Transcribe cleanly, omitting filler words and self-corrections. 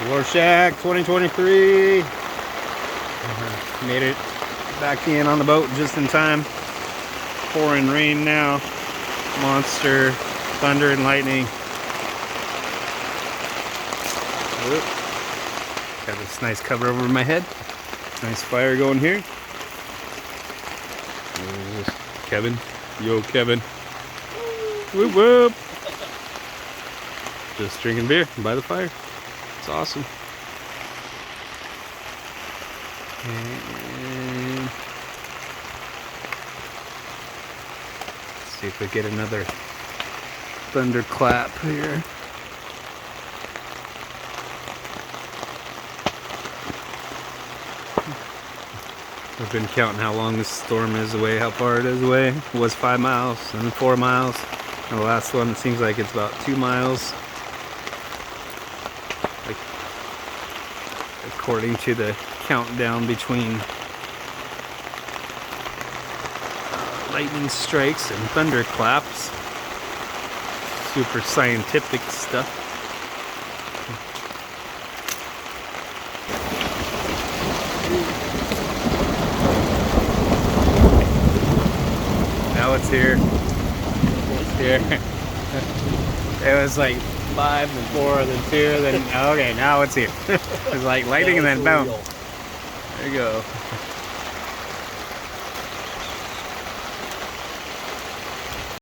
Dworshak 2023. Made it back in on the boat just in time. Pouring rain now. Monster thunder and lightning. Whoop. Got this nice cover over my head. Nice fire going here. There's Kevin. Yo, Kevin. Whoop whoop. Just drinking beer by the fire. It's awesome. And let's see if we get another thunderclap here. I've been counting how long this storm is away, how far it is away. It was 5 miles, and 4 miles. And the last one, it seems like it's about 2 miles. Like, according to the countdown between lightning strikes and thunderclaps. Super scientific stuff. Now it's here. It's here. It was like 5, then 4, then 2, then okay, now it's here. It's like lightning and then boom. There you go.